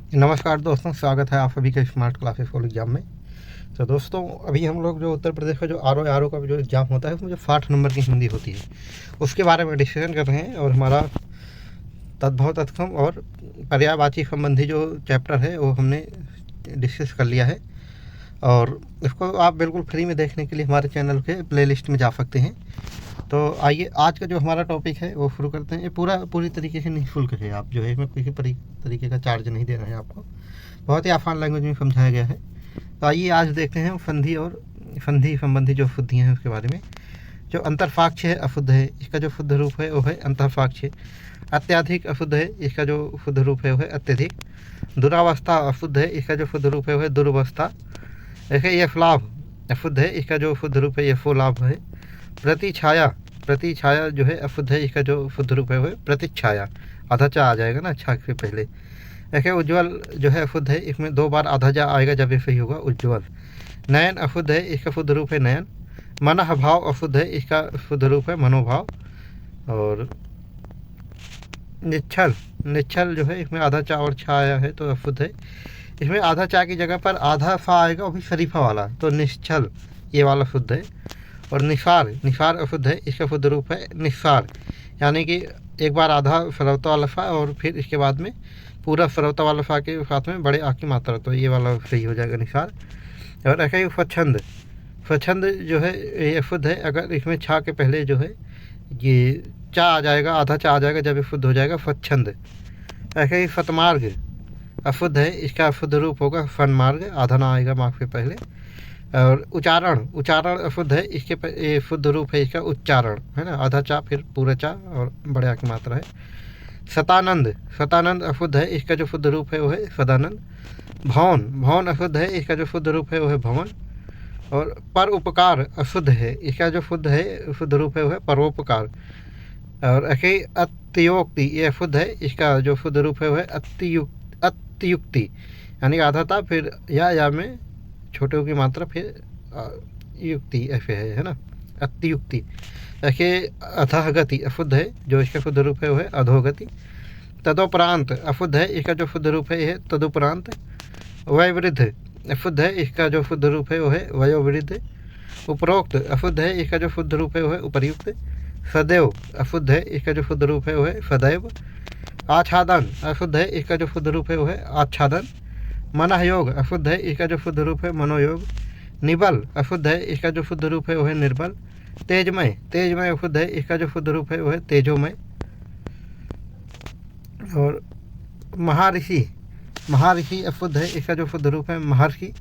नमस्कार दोस्तों, स्वागत है आप सभी के स्मार्ट क्लासेस फॉर एग्ज़ाम में। तो दोस्तों, अभी हम लोग जो उत्तर प्रदेश का जो आर का जो एग्ज़ाम होता है उसमें जो 60 नंबर की हिंदी होती है उसके बारे में डिस्कशन कर रहे हैं। और हमारा तद्भव तत्सम और पर्यायवाची संबंधी जो चैप्टर है वो हमने डिस्कस कर लिया है। और इसको आप बिल्कुल फ्री में देखने के लिए हमारे चैनल के प्लेलिस्ट में जा सकते हैं। तो आइए आज का जो हमारा टॉपिक है वो शुरू करते हैं। ये पूरी तरीके से निःशुल्क है, आप जो है इसमें किसी तरीके का चार्ज नहीं दे रहे हैं आपको। बहुत ही आसान लैंग्वेज में समझाया गया है। तो आइए आज देखते हैं संधि और संधि संबंधी जो शुद्धियाँ हैं उसके बारे में। जो अंतरसाक्ष्य है अशुद्ध है, इसका जो शुद्ध रूप है वो है अंतरसाक्ष्य। अत्याधिक अशुद्ध है, इसका जो शुद्ध रूप है वो है अत्यधिक। दुरावस्था अशुद्ध है, इसका जो शुद्ध रूप है वो है दुर्वस्था। ऐसे यफलाभ अशुद्ध है, इसका जो शुद्ध रूप है यफोलाभ है। प्रतिछाया जो है अशुद्ध है, इसका जो शुद्ध रूप है वो है प्रतिच्छाया। आधा चा आ जाएगा ना छा के पहले। ऐसे उज्ज्वल जो है अशुद्ध है, इसमें 2 बार आधा जा आएगा जब ये सही होगा उज्ज्वल। नयन अशुद्ध है, इसका शुद्ध रूप है नयन। मनः भाव अशुद्ध है, इसका शुद्ध रूप है मनोभाव। और निच्छल जो है इसमें आधा चा और छा आया है तो अशुद्ध है। इसमें आधा चा की जगह पर आधा फा आएगा, वो भी शरीफा वाला, तो निश्चल ये वाला शुद्ध है। और निसार अशुद्ध है, इसका शुद्ध रूप है निस्सार, यानी कि एक बार आधा सरवता वाला फा और फिर इसके बाद में पूरा सरवता वाला फा के साथ में बड़े आ की मात्रा, तो ये वाला सही हो जाएगा निसार। और ऐसा ही स्वच्छंद जो है ये अशुद्ध है, अगर इसमें छा के पहले जो है ये चा आ जाएगा, आधा चा आ जाएगा जब ये शुद्ध हो जाएगा स्वच्छंद। ऐसे ही सतमार्ग अशुद्ध है, इसका शुद्ध रूप होगा सन्मार्ग, आधा ना आएगा मार्ग से पहले। और उच्चारण अशुद्ध है, इसके ये शुद्ध रूप है इसका उच्चारण, है ना, आधा चा फिर पूरा चा और बड़े आ की मात्रा है। सतानंद अशुद्ध है, इसका जो शुद्ध रूप है वो है सदानंद। भवन अशुद्ध है, इसका जो शुद्ध रूप है वो है भवन। और पर उपकार अशुद्ध है, इसका जो शुद्ध रूप है वो है परोपकार। और ऐसे अत्योक्ति ये अशुद्ध है, इसका जो शुद्ध रूप है वो है अत्युक्ति, यानी आधा था फिर या में छोटे की मात्रा फिर युक्ति ऐसे है ना, अत्युक्ति। ऐसे अधोगति अशुद्ध है, जो इसका शुद्ध रूप है वो है अधोगति। तदोपरांत अशुद्ध है, इसका जो शुद्ध रूप है यह तदुपरांत। वयोवृद्ध अशुद्ध है, इसका जो शुद्ध रूप है वो है वयोवृद्ध। उपरोक्त अशुद्ध है, इसका जो शुद्ध रूप है वो है उपर्युक्त। सदैव अशुद्ध है, इसका जो शुद्ध रूप है वो है सदैव। आच्छादन अशुद्ध है, इसका जो शुद्ध रूप है वो है आच्छादन। मनःयोग अशुद्ध है, इसका जो शुद्ध रूप है मनोयोग। निबल अशुद्ध है, इसका जो शुद्ध रूप है वो है निर्बल। तेजमय अशुद्ध है, इसका जो शुद्ध रूप है वो है तेजोमय। और महर्षि अशुद्ध है, इसका जो शुद्ध रूप है महर्षि।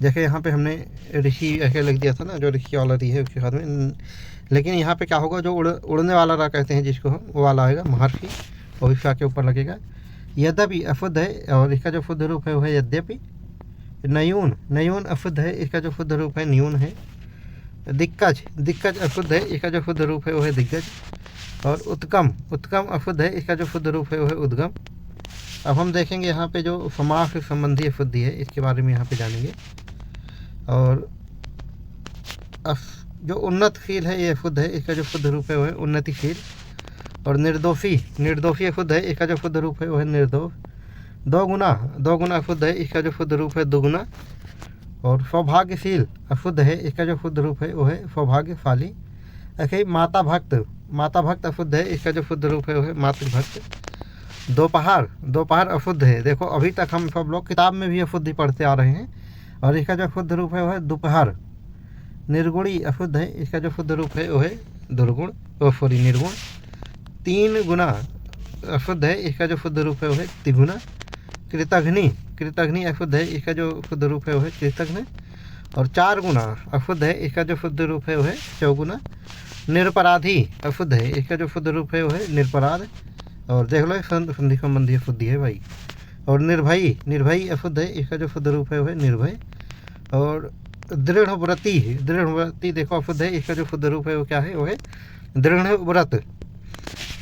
जैसे यहाँ पे हमने ऋषि ऐसे लिख दिया था ना, जो ऋषि वाला री है उसके साथ में, लेकिन यहाँ पे क्या होगा, जो उड़ने वाला रा कहते हैं जिसको हम, वो वाला आएगा महर्षि, और इसका के ऊपर लगेगा। यद्यपि अशुद्ध है, और इसका जो शुद्ध रूप है वो है यद्यपि। नयून अशुद्ध है, इसका जो शुद्ध रूप है न्यून है। दिक्कज अशुद्ध है, इसका जो शुद्ध रूप है वो है दिग्गज। और उत्कम अशुद्ध है, इसका जो शुद्ध रूप है वो है उद्गम। अब हम देखेंगे यहाँ पे जो समास संबंधी अशुद्धि है, इसके बारे में यहाँ पे जानेंगे। और जो उन्नतशील है ये अशुद्ध है, इसका जो शुद्ध रूप है वो है उन्नतिशील। और निर्दोषी अशुद्ध है, इसका जो शुद्ध रूप है वो है निर्दोष। दो गुना अशुद्ध है, इसका जो शुद्ध रूप है दुगुना। और सौभाग्यशील अशुद्ध है, इसका जो शुद्ध रूप है वो है सौभाग्यशाली। ऐसे ही माता भक्त अशुद्ध है, इसका जो शुद्ध रूप है वो है मातृभक्त। दोपहर अशुद्ध है, देखो अभी तक हम सब लोग किताब में भी अशुद्धि पढ़ते आ रहे हैं, और इसका जो शुद्ध रूप है वो है दोपहर। निर्गुणी अशुद्ध है, इसका जो शुद्ध रूप है वो है दुर्गुण, निर्गुण। 3 गुना अशुद्ध है, इसका जो शुद्ध रूप है वो है तिगुना। कृतघ्नि अशुद्ध है, इसका जो शुद्ध रूप है वो है कृतघ्न। और 4 गुना अशुद्ध है, इसका जो शुद्ध रूप है वो है चौगुना। निरपराधी अशुद्ध है, इसका जो शुद्ध रूप है वो है निरपराध। और देख लो संधि संबंधी अशुद्धि है भाई। और निर्भयी अशुद्ध है, इसका जो शुद्ध रूप है वो है निर्भय। और दृढ़व्रती देखो अशुद्ध है, इसका जो शुद्ध रूप है वो क्या है, वो है दृढ़ व्रत।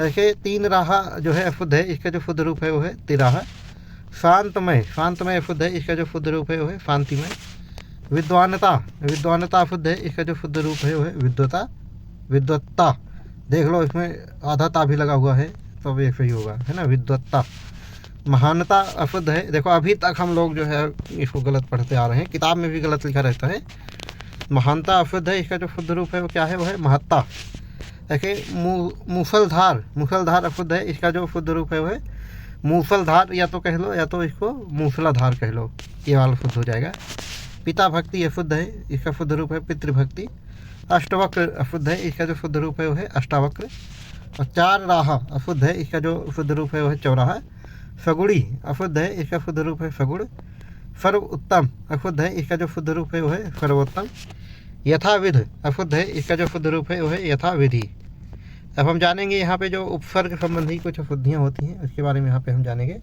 ऐसे 3 राहा जो है अशुद्ध है, इसका जो शुद्ध रूप है वो है तिराहा। शांतमय अशुद्ध है, इसका जो शुद्ध रूप है वो है शांतिमय। विद्वानता अशुद्ध है, इसका जो शुद्ध रूप है वो है विद्वत्ता। देख लो इसमें आधा ता भी लगा हुआ है, तो अब एक सही होगा, है ना, विद्वत्ता। महानता अशुद्ध है। देखो अभी तक हम लोग जो है इसको गलत पढ़ते आ रहे हैं, किताब में भी गलत लिखा रहता है। महानता अशुद्ध है, इसका जो शुद्ध रूप है वो क्या है, वो है महत्ता। देखिए मूसलधार, मूसलधार अशुद्ध है, इसका जो शुद्ध रूप है वो है मूसलधार, या तो कह लो या तो इसको मूसलाधार कह लो, ये वाला शुद्ध हो जाएगा। पिता भक्ति अशुद्ध है, इसका शुद्ध रूप है पितृभक्ति। अष्टवक्र अशुद्ध है, इसका जो शुद्ध रूप है वो है अष्टावक्र। और चार राह अशुद्ध है, इसका जो शुद्ध रूप है वो है चौराहा। सगुड़ी अशुद्ध है, इसका शुद्ध रूप है सगुण। सर्व उत्तम अशुद्ध है, इसका जो शुद्ध रूप है वो है सर्वोत्तम। यथाविध अशुद्ध है, इसका जो शुद्ध रूप है वो है यथाविधि। अब हम जानेंगे यहाँ पे जो उपसर्ग संबंधी कुछ अशुद्धियाँ होती हैं उसके बारे में यहाँ पे हम जानेंगे।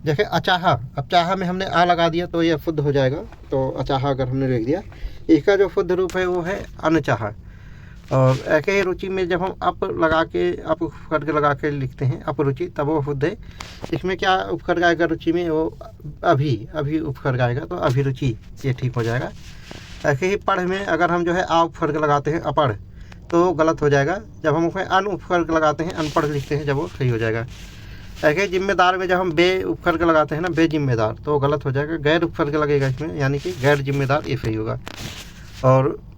जैसे अचाहा, अब चाहा में हमने आ लगा दिया तो ये अशुद्ध हो जाएगा, तो अचाहा अगर हमने लिख दिया, इसका जो शुद्ध रूप है वो है अनचाहा। और ऐसे ही रुचि में जब हम अप लगा के अप उपसर्ग लगा के लिखते हैं अपरुचि, तब वो शुद्ध है। इसमें क्या उपसर्ग आएगा रुचि में, वो अभी उपसर्ग आएगा, तो अभिरुचि, ये ठीक हो जाएगा। ऐसे ही पढ़ में अगर हम जो है आ उपसर्ग लगाते हैं अपढ़, तो गलत हो जाएगा। जब हम उसमें अन उपसर्ग लगाते हैं अनपढ़ लिखते हैं, जब वो सही हो जाएगा। ऐसे जिम्मेदार में जब हम बे उपसर्ग लगाते हैं ना, बेजिम्मेदार, तो वो गलत हो जाएगा। गैर उपसर्ग लगेगा इसमें, यानी कि गैर जिम्मेदार, ये सही होगा। और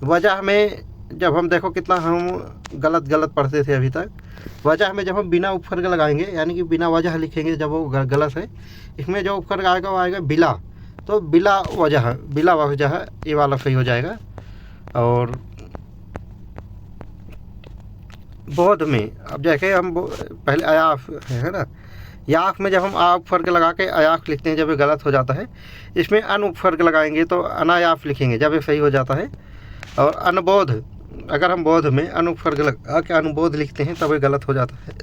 वजह में जब हम देखो कितना हम गलत पढ़ते थे अभी तक। वजह में जब हम बिना उपसर्ग लगाएंगे, यानी कि बिना वजह लिखेंगे, जब वो गलत है। इसमें जो उपसर्ग आएगा वो आएगा बिला, तो बिला वजह, ये वाला सही हो जाएगा। और बोध में, अब जैसे हम पहले अयाफ है ना, याफ में जब हम आ उपसर्ग लगा के अयाफ लिखते हैं, जब ये गलत हो जाता है। इसमें अन उपसर्ग लगाएंगे तो अनायाफ लिखेंगे, जब ये सही हो जाता है। और अनबोध, अगर हम बोध में अन उपसर्ग लगा के अनुबोध लिखते हैं तब ये गलत हो जाता है।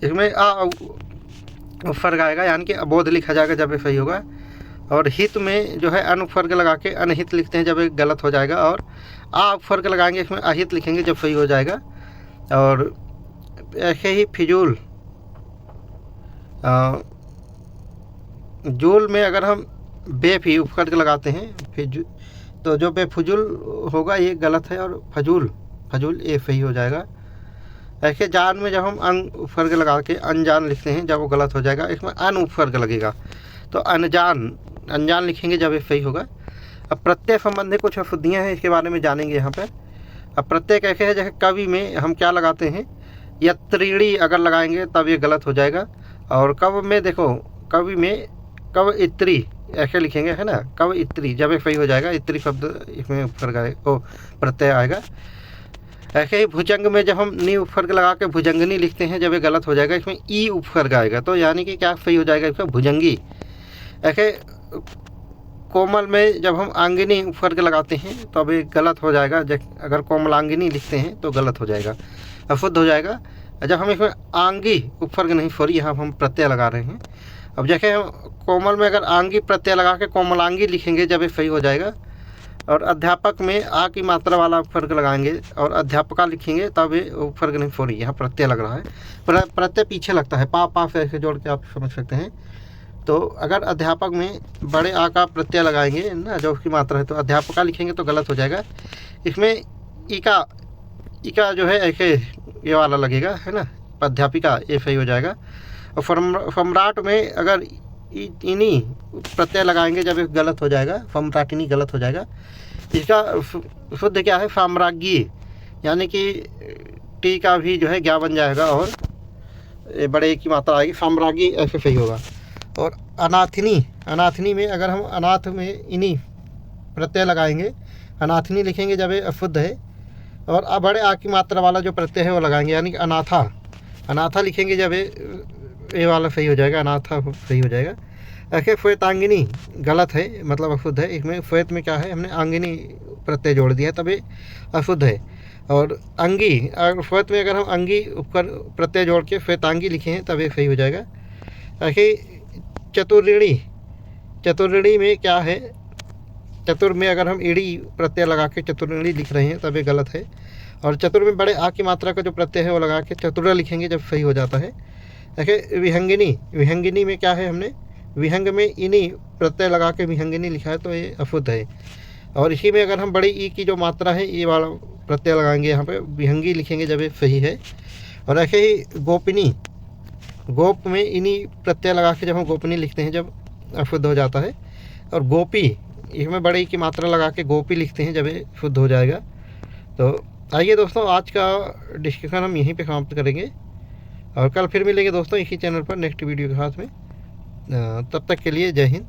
इसमें आ उपसर्ग आएगा, यानी कि अबोध लिखा जाएगा, जब ये सही होगा। और हित में जो है अन उपसर्ग लगा के अनहित लिखते हैं, जब ये गलत हो जाएगा। और आ उपसर्ग लगाएंगे, इसमें अहित लिखेंगे, जब सही हो जाएगा। और ऐसे ही फिजूल, जूल में अगर हम बेफी उपसर्ग लगाते हैं तो जो बेफजूल होगा ये गलत है। और फजूल ये सही हो जाएगा। ऐसे जान में जब हम अन उपसर्ग लगा के अनजान लिखते हैं, जब वो गलत हो जाएगा। इसमें अन उपसर्ग लगेगा, तो अनजान लिखेंगे, जब ये सही होगा। अब प्रत्यय संबंधी कुछ अशुद्धियाँ हैं, इसके बारे में जानेंगे यहाँ पर। अब प्रत्यय कैसे है, जैसे कवि में हम क्या लगाते हैं, यत्रीणी अगर लगाएंगे तब ये गलत हो जाएगा। और कव में देखो, कवि में कव इत्री ऐसे लिखेंगे, है ना, कव इत्री, जब ये सही हो जाएगा। इत्री शब्द इसमें उपसर्ग आएगा, प्रत्यय आएगा। ऐसे ही भुजंग में जब हम नी उपसर्ग लगा के भुजंगनी लिखते हैं, जब ये गलत हो जाएगा। इसमें ई उपसर्ग आएगा, तो यानी कि क्या सही हो जाएगा इसमें भुजंगी। ऐसे कोमल में जब हम आंगिनी उपसर्ग लगाते हैं तो अब ये गलत हो जाएगा। अगर कोमलांगिनी लिखते हैं तो गलत हो जाएगा, अशुद्ध हो जाएगा। जब हम इसमें आंगी उपसर्ग नहीं, सॉरी, यहाँ हम प्रत्यय लगा रहे हैं। अब जैसे हम कोमल में अगर आंगी प्रत्यय लगा के कोमलांगी लिखेंगे, जब ये सही हो जाएगा। और अध्यापक में आ की मात्रा वाला उपसर्ग लगाएंगे और अध्यापका लिखेंगे, तब ये उपसर्ग नहीं, सॉरी, यहाँ प्रत्यय लग रहा है। प्रत्यय पीछे लगता है, पा से ऐसे जोड़ के आप समझ सकते हैं। तो अगर अध्यापक में बड़े आ का प्रत्यय लगाएंगे ना, जो उसकी मात्रा है, तो अध्यापका लिखेंगे तो गलत हो जाएगा। इसमें इका जो है ऐसे ये वाला लगेगा, है ना, अध्यापिका, ये सही हो जाएगा। और सम्राट में अगर इनी प्रत्यय लगाएंगे, जब ये गलत हो जाएगा, सम्राटिनी गलत हो जाएगा। इसका शुद्ध क्या है, साम्राज्ञी, यानी कि टी का भी जो है ज्ञा बन जाएगा और ये बड़े की मात्रा आएगी, साम्राज्ञी ऐसे सही होगा। और अनाथिनी में अगर हम अनाथ में इनी प्रत्यय लगाएंगे, अनाथिनी लिखेंगे, जब ये अशुद्ध है। और अब बड़े आ की मात्रा वाला जो प्रत्यय है वो लगाएंगे, यानी कि अनाथा लिखेंगे, जब ये वाला सही हो जाएगा, अनाथा सही हो जाएगा। ऐसे श्वेतांगिनी गलत है, मतलब अशुद्ध है। इसमें श्वेत में क्या है, हमने आंगिनी प्रत्यय जोड़ दिया, तब ये अशुद्ध है। और अंगी, श्वेत में अगर हम अंगी प्रत्यय जोड़ के श्वेतांगी लिखे हैं, तब ये सही हो जाएगा। ऐसे चतुर्ऋणी में क्या है, चतुर में अगर हम ईड़ी प्रत्यय लगा के चतुर्ऋणी लिख रहे हैं, तब ये गलत है। और चतुर में बड़े आ की मात्रा का जो प्रत्यय है वो लगा के चतुर लिखेंगे, जब सही हो जाता है। देखिए विहंगिनी में क्या है, हमने विहंग में इनी प्रत्यय लगा के विहंगिनी लिखा है, तो ये अशुद्ध है। और इसी में अगर हम बड़ी ई की जो मात्रा है, ये वाला प्रत्यय लगाएंगे, यहाँ पे विहंगी लिखेंगे, जब ये सही है। और ऐसे ही गोप में इन्हीं प्रत्यय लगा के जब हम गोपनी लिखते हैं जब अशुद्ध हो जाता है, और गोपी इसमें बड़े की मात्रा लगा के गोपी लिखते हैं जब ये शुद्ध हो जाएगा। तो आइए दोस्तों, आज का डिस्कशन हम यहीं पे समाप्त करेंगे और कल फिर मिलेंगे दोस्तों इसी चैनल पर नेक्स्ट वीडियो के साथ में। तब तक के लिए जय हिंद।